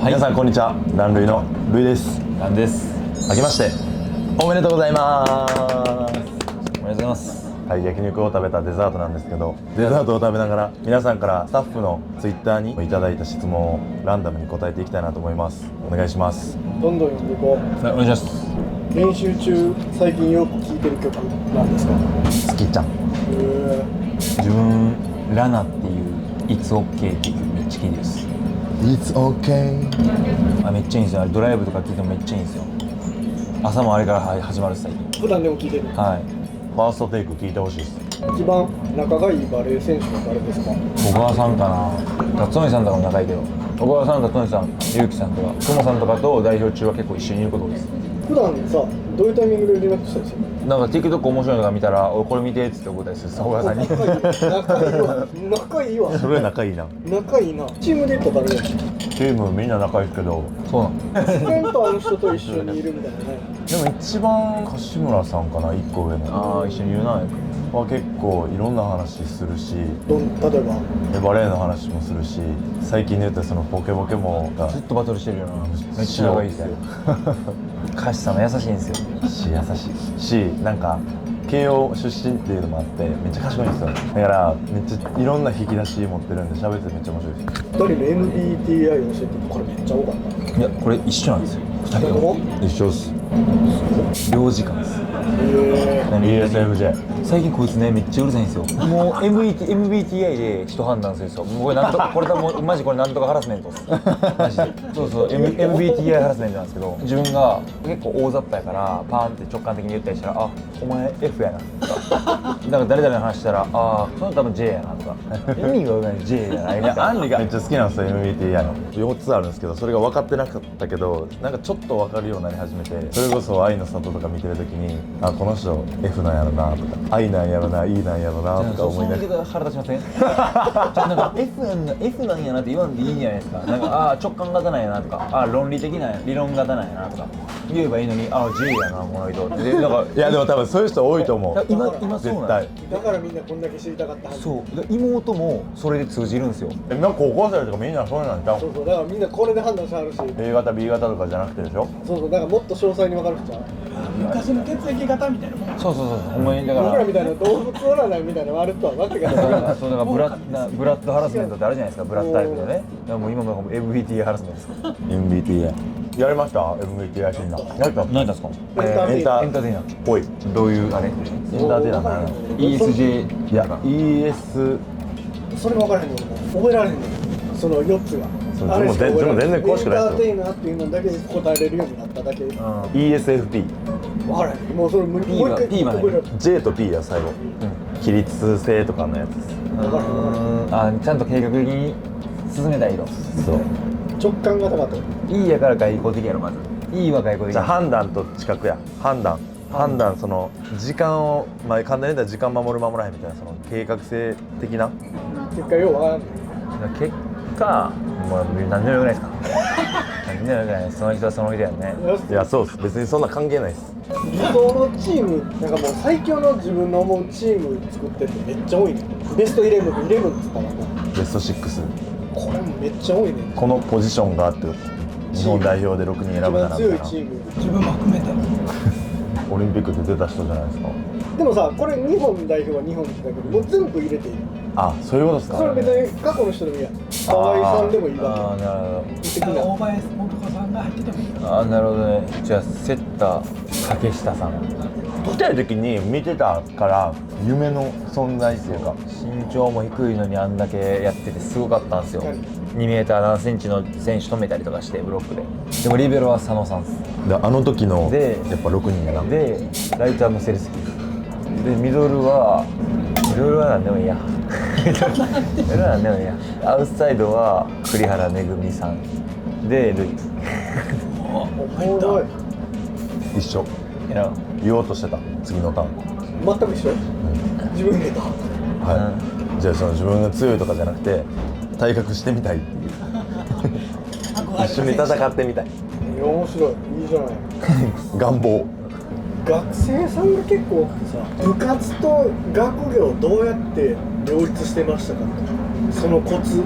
はい、皆さんこんにちは。ランルイのルイです。ランです。明けましておめでとうございます。おめでとうございます。はい、焼肉を食べたデザートなんですけど、デザートを食べながら皆さんからスタッフのツイッターにいただいた質問をランダムに答えていきたいなと思います。お願いします。どんどん読んでいこはい、お願いします。う。練習中最近よく聴いてる曲なんですか？好きちゃん。自分ラナっていう「It's OK」っていう曲めっちゃ聴いてるです。 It's okay。 めっちゃいいんですよ。あれドライブとか聴いてもめっちゃいいんですよ。朝もあれから始まる最近。普段でも聴いてる。はい。ファーストテイク聞いてほしいです。一番仲がいいバレー選手は誰ですか？小川さんかな。辰徳さんとかも仲いいけど、小川さん、辰徳さん、ゆうきさんとか久保さんとかと代表中は結構一緒にいることです。普段さ、どういうタイミングで連絡したりするの？なんか TikTok 面白いのが見たら、俺これ見てっつって送ったりする。小川さんに。仲いいわ。それ仲いいな。仲いいな。チームデート誰や？チームみんな仲いいですけど、そうなの。メンバーの人と一緒にいるみたいなね。でも一番柏村さんかな、1個上の。ああ、一緒にいるな。は結構いろんな話するし、例えばバレエの話もするし、最近で言うとそのポケボケもがずっとバトルしてるよな。めっちゃ仲いいですよ。カシさんも優しいんですよ。優しいし、なんか慶応出身っていうのもあってめっちゃ賢いんですよ。だからめっちゃいろんな引き出し持ってるんで喋ってめっちゃ面白いです。2人の MBTI を教えて、これめっちゃ多かった。いや、これ一緒なんですよ。2人とも一緒っす。領事館です。ESFJ。最近こいつねめっちゃうるさいんですよ。もう MBTI で人判断するんですよ。もうこれなんとこれだもうマジこれなんとかハラスメントです。マジで。そうそう、MBTI ハラスメントなんですけど、自分が結構大雑把やからパーンって直感的に言ったりしたら、あ、お前 F やなとか、なんか誰々の話したら、あ、その多分 J やなとか、意味が分からない J じゃないみたいな。アンリがめっちゃ好きなんですよ MBTI の。4つあるんですけど、それが分かってなかったけど、なんかちょっと分かるようになり始めて、それこそ愛の里とか見てるときに、あ、この人 F なんやろなとか、愛なんやろな、E なんやろなとか思いながら。その言い方腹立ちません？なんか F なんやなって言わんでいいんじゃないですか。なんか直感型なんやなとか、論理的な理論型なんやなとか言えばいいのに、J やなこの人で、なんかいやでも多分そういう人多いと思う。今そうなん絶対。だからみんなこんだけ知りたかったはず。そう妹もそれで通じるんですよ。なんか高校生とかみんなそうなんちゃう？そうそう、だからみんなこれで判断しはるし。A 型 B 型とかじゃなくてでしょ？そうそう、だからもっと詳細に分かる人は昔の血液型みたいなもん。そうほんまにだから僕らみたいな動物占いみたいなのあるとはわけがない。そうだからブラッドハラスメントってあるじゃないですか。ブラッドタイプでね。だからもう今も MBTI ハラスメントですか。 MBTI やりました？ MBTI 診断やった？何ですか？エンタエンターテイナーぽい。どういうあれ？エンターテイナーなんやろ？ ESJ いや ES それも分からへんの、覚えられへんの、その4つが。そうあれしか覚えられへん。全然詳しくないですよ。エンターテイナーっていうのだけで答えれるようになっただけ。ESFP。分からへん。もうそれ無理。もう一回 P は覚えられる。 J と P や最後。起立性とかのやつです。ちゃんと計画的に進めたい色。そう。直感型かと。 E やから外交的やろまず。E は外交的。じゃあ判断と近くや。判断その時間を簡単に言ったら時間守る守らへんみたいな、その計画性的な。結果よう分からんねん。結果もう何でもよくないですか？何でもよくない。その人はその人やんね。いやそうっす。別にそんな関係ないっす。理想のチーム、なんかもう最強の自分の思うチーム作ってってめっちゃ多いねん。ベスト11って言ったらベスト6。これもめっちゃ多いねん。このポジションがあって日本代表で6人選一ぶなら番みたいな。強いチーム。自分も含めて。オリンピックで出た人じゃないですか。でもさ、これ日本代表は日本だけど、もう全部入れていい。あ、そういうことですか。それ別に過去の人でもいいやん。河合さんでもいいわなるほけ。的な。大林素子さんが入っててもいい。ど。なるほどね。じゃあセッター竹下さん。ちっちゃい時に見てたから夢の存在っていうか。身長も低いのにあんだけやっててすごかったんですよ。確か2メーター何センチの選手止めたりとかしてブロックで。でもリベロは佐野さんです。であの時のでやっぱ6人やな。でライトはムセルスキーでミドルは何でもいいや。ミドルは何でもいいや。アウトサイドは栗原めぐみさんでルイ。おもろい。一緒。言おうとしてた次のターン。全く一緒。自分で言った。はい。じゃあその自分が強いとかじゃなくて体格してみたいっていう。一緒に戦ってみたい。面白い。いいじゃない。願望。学生さんが結構多くてさ、部活と学業をどうやって両立してましたかとか、そのコツ、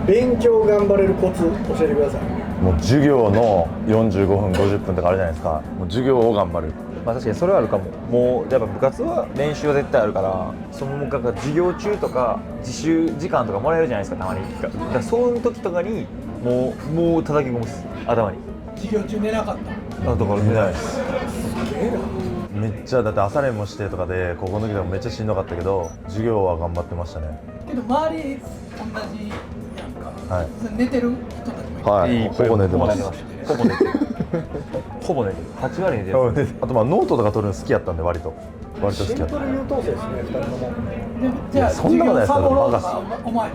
勉強頑張れるコツ教えてください。もう授業の45分50分とかあるじゃないですか。もう授業を頑張る。まあ確かにそれはあるかも。もうやっぱ部活は練習は絶対あるから、そのなんか授業中とか自習時間とかもらえるじゃないですか、たまに。だからそういう時とかにもう叩き込むっす、頭に。授業中寝なかった。あ、だから寝ないです。すげえな。めっちゃだって朝練もしてとかで高校の時でもめっちゃしんどかったけど授業は頑張ってましたね。けど周り同じやんか。はい寝てる人たちもいて。はいほぼ寝てますほぼ寝てる。ほぼ寝てる。8割寝てる。あとまあノートとか取るの好きやったんで割と好シンプきやった。ル優等生ですね、2人とも。でじゃあそんなことないですよ授業サボろうとバかお前。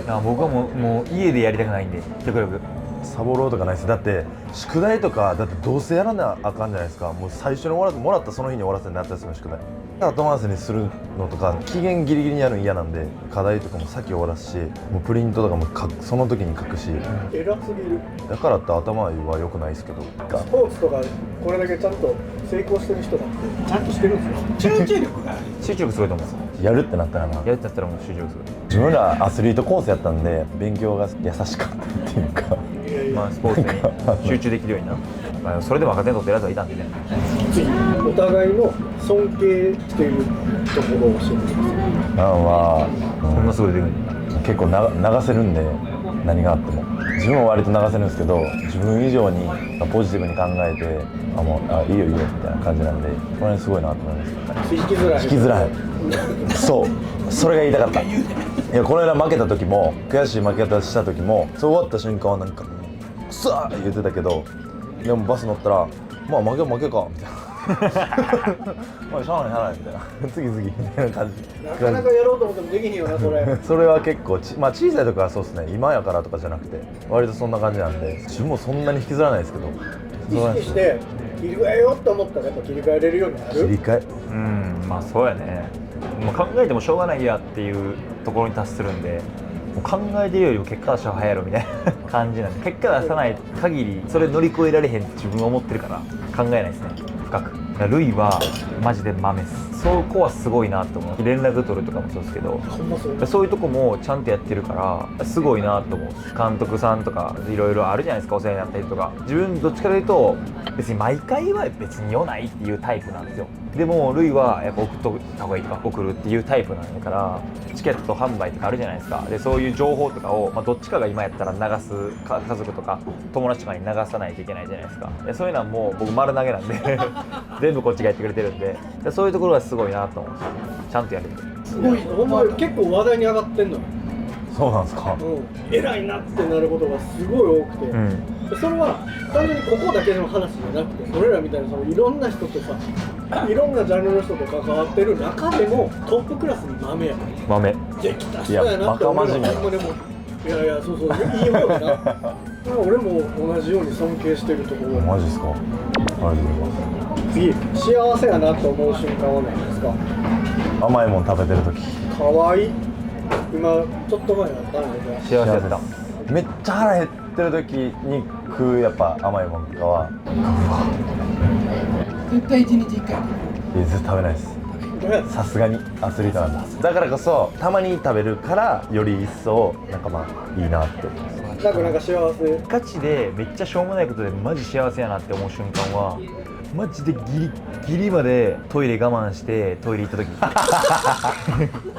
あ、僕はもう家でやりたくないんで、極力。サボろうとかないです。だって宿題とかだってどうせやらなあかんじゃないですか。もう最初に終わらずもらったその日に終わらせる夏休みの宿題後回しにするのとか期限ギリギリにやるの嫌なんで課題とかも先終わらすしもうプリントとかもその時に書くし偉すぎる。だからって頭は良くないですけどスポーツとかこれだけちゃんと成功してる人だってちゃんとしてるんですよ。集中力がある。集中力すごいと思うんですよ。やるってなったらなやるってなったらもう集中力すごい。自分らアスリートコースやったんで勉強が優しかったっていうかいやいや、まあスポーツに集中できるようにな。まあそれでも赤点取ってるやつはいたんでね。次お互いの尊敬しているところを教えてください。なんは、そんなすごい出てくるんだ。結構流せるんで何があっても自分は割と流せるんですけど自分以上にポジティブに考えていいよいいよみたいな感じなんでこれすごいなと思います。引きづらい。引きづらいそうそれが言いたかったいやこの間負けた時も悔しい負け方した時もそう終わった瞬間はなんかくそー言ってたけどでもバス乗ったらまあ負けは負けかみたいなまあしゃあないしゃあないみたいな次みたいな感じなかなかやろうと思ってもできひんよな、それ。それは結構まあ小さい時はそうですね今やからとかじゃなくて割とそんな感じなんで自分もそんなに引きずらないですけど意識して切り替えようと思ったらやっぱ切り替えれるようになる。切り替えまあそうやね。もう考えてもしょうがないやっていうところに達するんで、もう考えてるよりも結果出した方が早いやろみたいな感じなんで、結果出さない限りそれ乗り越えられへんって自分は思ってるから考えないですね、深く。ルイはマジで豆です。そこはすごいなと思う。連絡取るとかもそうですけど、ほんまそう。そういうとこもちゃんとやってるからすごいなと思う。監督さんとかいろいろあるじゃないですか、お世話になったりとか。自分どっちかというと別に毎回は別に用ないっていうタイプなんですよ。でもルイはやっぱ送っといた方がいいとか送るっていうタイプなんだから、チケット販売とかあるじゃないですか。でそういう情報とかを、どっちかが今やったら流す家族とか友達とかに流さないといけないじゃないですか。でそういうのはもう僕丸投げなんで全部こっちがやってくれてるんで、そういうところがすごいなと思う。ちゃんとやる。すごい。ほんま結構話題に上がってんのよ。そうなんですか。偉いなってなることがすごい多くて、それは単純にここだけの話じゃなくて、俺らみたいなそのいろんな人とさ、いろんなジャンルの人と関わってる中でもトップクラスに豆やから。豆できた人やなって思う。いやバカ真面目なほんまでもいやいやそういい方やな。俺も同じように尊敬してるところ。マジですか。ありがとうございます。次幸せやなと思う瞬間は何ですか。甘いもん食べてる時かわいい。今ちょっと前やったんだけど。幸せだ。めっちゃ腹減ってる時に食うやっぱ甘いもんとかは絶対1日1回。絶対食べないですどうやさすがにアスリートなんですだからこそたまに食べるからより一層なんかいいなって思いますなんか幸せ。ガチでめっちゃしょうもないことでマジ幸せやなって思う瞬間はマジでギリギリまでトイレ我慢してトイレ行った時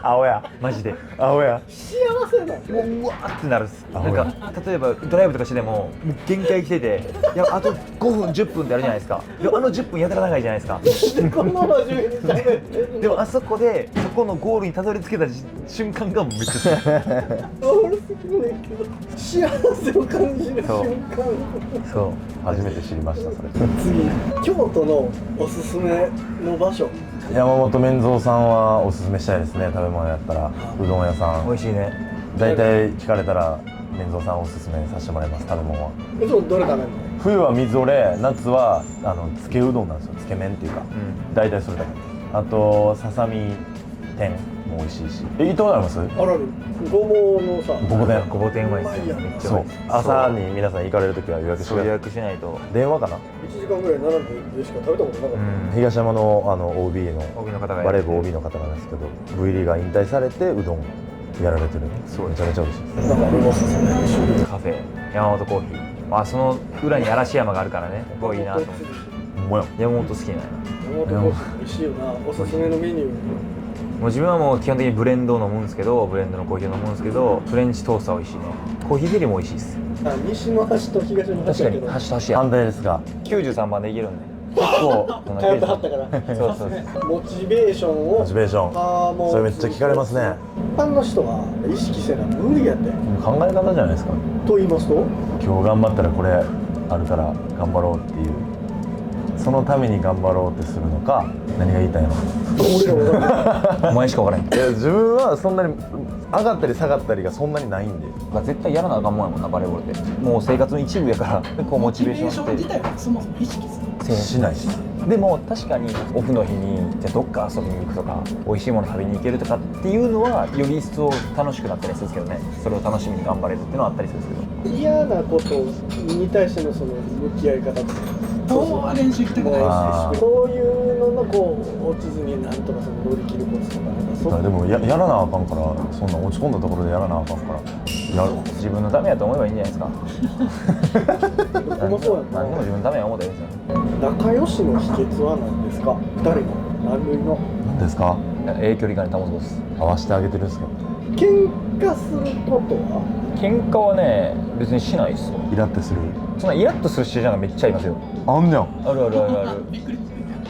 青やマジで青や幸せなの。もううわーってなるっす。あなんか例えばドライブとかしててももう限界来てて、いやあと5分10分ってあるじゃないですか。でもあの10分やたら長いじゃないですか。この真面目に喋ってるの。でもあそこでそこのゴールにたどり着けた瞬間がめっちゃ好き。俺好きねんけど幸せを感じる瞬間。そう初めて知りましたそれ次京都のおすすめの場所。山本麺蔵さんはおすすめしたいですね。食べ物やったらうどん屋さん美味しいね。大体聞かれたら麺蔵さんおすすめさせてもらいます。食べ物はいつもどれ食べるの。冬はみぞれ、夏はつけうどんなんですよ。つけ麺っていうか、大体それだけ。あとささみ天も美味しいし。行ったことあります？あらるごぼうのさ。ごぼう天。ごぼう天うまいっすよ。めっちゃうそうまいっす。朝に皆さん行かれるときは予約してそう予ください。約しないと。電話かな。1時間ぐらい並んでしか食べたことなかった。東山のOB の OB の方がバレー部 OB の方なんですけど V リーガー引退されてうどんやられてる。めちゃめちゃ美味しいです。なんか俺もおすすめでしょ。カフェ山本コーヒーあその裏に嵐山があるからねすごいいいなと思ってほんまや山本好きなんや山本コーヒー美味しいよな。おすすめのメニュー。もう自分はもう基本的にブレンドを飲むんですけどブレンドのコーヒーを飲むんですけどフレンチトーストは美味しいねコーヒーゼリーも美味しいですあ、西の端と東の端確かにだけど。端と端や反対ですが93番でいけるんで結構そんな通ってはったから。そうそうそうモチベーションをモチベーションもうそれめっちゃ聞かれますね。一般の人は意識せな無理やって。考え方じゃないですか。と言いますと、今日頑張ったらこれあるから頑張ろうっていうそのために頑張ろうってするのか何が言いたいの俺らはお前しか分からへんいや自分はそんなに上がったり下がったりがそんなにないんで絶対やらなあかんもんやもんなバレーボールってもう生活の一部やからこうモチベーションション自体はそもそも意識する。しないしでも確かにオフの日にじゃあどっか遊びに行くとか美味しいもの食べに行けるとかっていうのはより一層楽しくなったりするんですけどねそれを楽しみに頑張れるっていうのはあったりするんですけど嫌なことに対してのその向き合い方とか。今日は練習行きたくないあーし。そういうののこう落ちずになんとかその乗り切るコツとかなんかでもやらなあかんからそんな落ち込んだところでやらなあかんからやる自分のためやと思えばいいんじゃないですか僕もそうや何でも自分のためや思ったらいいですよ仲良しの秘訣は何ですか？誰の何類の何ですか距離感に保つことです合わせてあげてるんですか喧嘩することは喧嘩はね別にしないですよイラってするそんなイラッとするシチュエーションがめっちゃありますよあんねんあるあるあるあるびっくり。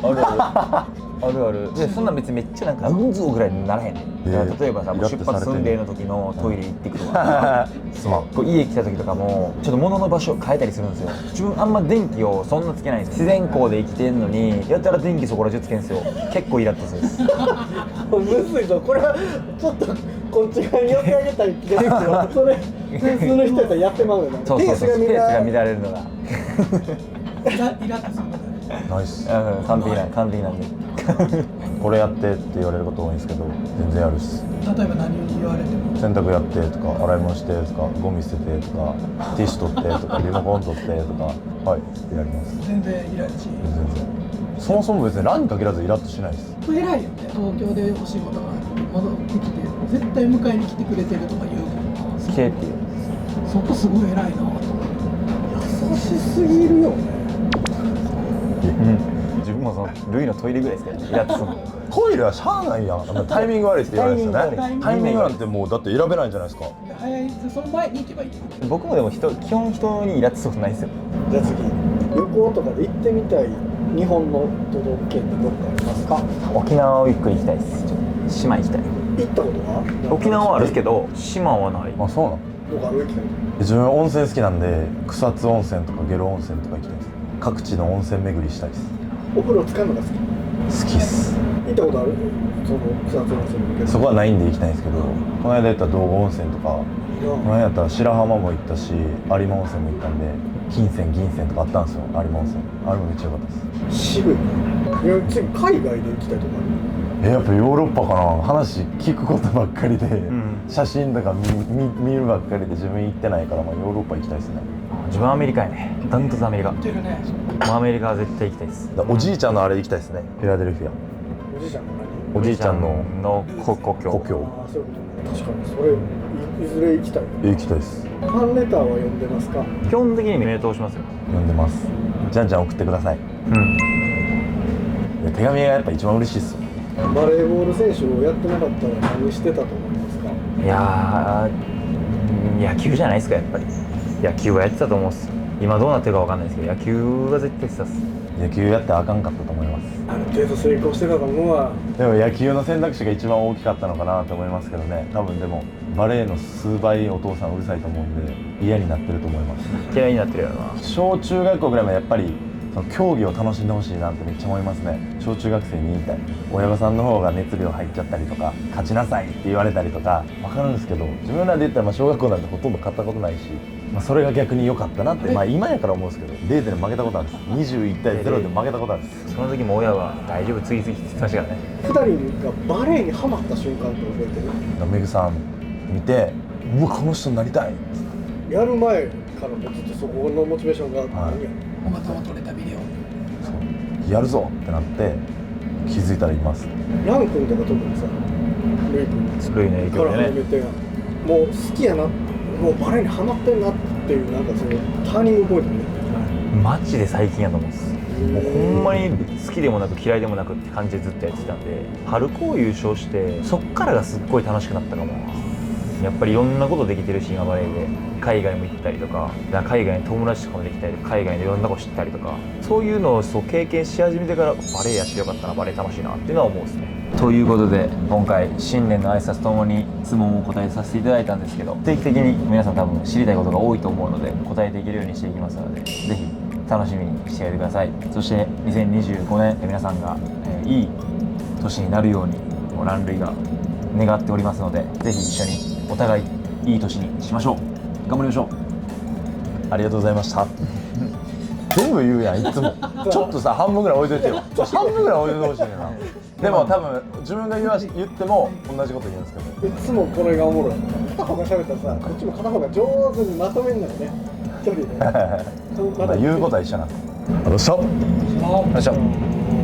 あるあるあるでそんなん別にめっちゃなんかうんぞぐらいにならへんねんだから例えばさもう出発寸礼の時のトイレ行ってくるわすまんこう家来た時とかもちょっと物の場所を変えたりするんですよ自分あんま電気をそんなつけないんです自然光で生きてんのにやったら電気そこら中つけんすよ結構イラッとするんですむずいぞこれはちょっとこっち側に寄ってあげたい気がするよそれ普通の人やったらやってまうよなそうそうそうスペースが乱れるのがイラッとすることね。ナイス完璧なんでこれやってって言われること多いんですけど全然やるっす例えば何を言われても。洗濯やってとか洗い物してとかゴミ捨ててとかティッシュ取ってとかリモコン取ってとかはいってやります全然イライラし。全然そもそも別にランに限らずイラッとしないです偉いよね。東京でお仕事が戻ってきて絶対迎えに来てくれてるとか言うもん。来てっていうそこすごい偉いなと思って。優しすぎるよね自分もそのルイのトイレぐらいですけどイラッとするのトイレはしゃあないやんタイミング悪いって言われるんですよねタイミング悪いタイミングなんてもうだって選べないんじゃないですか早いその前に行けばいい。僕もでも基本人にイラッとすることないですよじゃあ次旅行とかで行ってみたい日本の都道府県ってどっかありますか？沖縄をゆっくり行きたいです島行きたい行ったことは？沖縄はあるんですけど島はないあそうなのどこある行きたい自分温泉好きなんで草津温泉とか下呂温泉とか行きたいです各地の温泉巡りしたいですお風呂使うのが好き好きっす行ったことある？その草津温泉のそこはないんで行きたいんですけどこの間行った道後温泉とかこの間やったら白浜も行ったし有馬温泉も行ったんで金泉銀泉とかあったんですよ有馬温泉あれもめっちゃ良かったです渋いないや次海外で行きたいとかある？やっぱヨーロッパかな話聞くことばっかりで、ん写真とか見るばっかりで自分行ってないから、まあ、ヨーロッパ行きたいですね自分はアメリカやねダントツアメリカも行ってるね。うアメリカは絶対行きたいですだからおじいちゃんのあれ行きたいですねフィラデルフィアおじいちゃんのおじいちゃんの故郷故郷何？ああそういうことね確かにそれいずれ行きたい行きたいですファンレターは読んでますか？基本的に名答しますよ読んでますじゃんじゃん送ってくださいうんいや手紙がやっぱ一番嬉しいっすよバレーボール選手をやってなかったら何してたと思いますか？いやー野球じゃないですかやっぱり野球はやってたと思うんです今どうなってるかわかんないですけど野球は絶対してたっす野球やってあかんかったと思いますある程度成功してたと思うわでも野球の選択肢が一番大きかったのかなと思いますけどね多分でもバレーの数倍お父さんうるさいと思うんで嫌になってると思います嫌いになってるやろな小中学校ぐらいまでやっぱりその競技を楽しんでほしいなってめっちゃ思いますね小中学生に言いたい親御さんの方が熱量入っちゃったりとか勝ちなさいって言われたりとか分かるんですけど自分らで言ったらまあ小学校なんてほとんど勝ったことないし、まあ、それが逆に良かったなってまあ今やから思うんですけど0で負けたことあるんです21対0で負けたことあるんですその時も親は大丈夫次々って言ってましたからね2人がバレーにハマった瞬間って覚えてる？メグさん見てうわこの人になりたいやる前からもずっとそこのモチベーションが何や、おまたも撮れたビデオ。そうやるぞってなって気づいたらいますラン君とか特にさレイ君ルイの影から響でね始めてもう好きやなもうバレーにハマってんなってっていうなんかそのターニングポイントね。マジで最近やと思うんです。もうほんまに好きでもなく嫌いでもなくって感じでずっとやってたんで、春高優勝してそっからがすっごい楽しくなったかも。やっぱりいろんなことできてるし、今バレーで海外も行ったりとか、海外に友達とかもできたりとか、海外のいろんなこと知ったりとか、そういうのを経験し始めてからバレーやってよかったな、バレー楽しいなっていうのは思うんですね。ということで今回新年の挨拶ともに質問を答えさせていただいたんですけど、定期的に皆さん多分知りたいことが多いと思うので答えていけるようにしていきますので、ぜひ楽しみにしていてください。そして2025年皆さんが、いい年になるようにラン類が願っておりますので、ぜひ一緒にお互いいい年にしましょう。頑張りましょう。ありがとうございました全部言うやんいつもちょっとさ半分ぐらい置いといてよ半分ぐらい置いといてほしいねんなでも多分自分が言っても同じこと言うんですけど、いつもこれがおもろい。片方が喋ったらさ、こっちも片方が上手にまとめんのよね。一人で。まあ言うことは一緒なんです。ありがとうございました。よいしょ。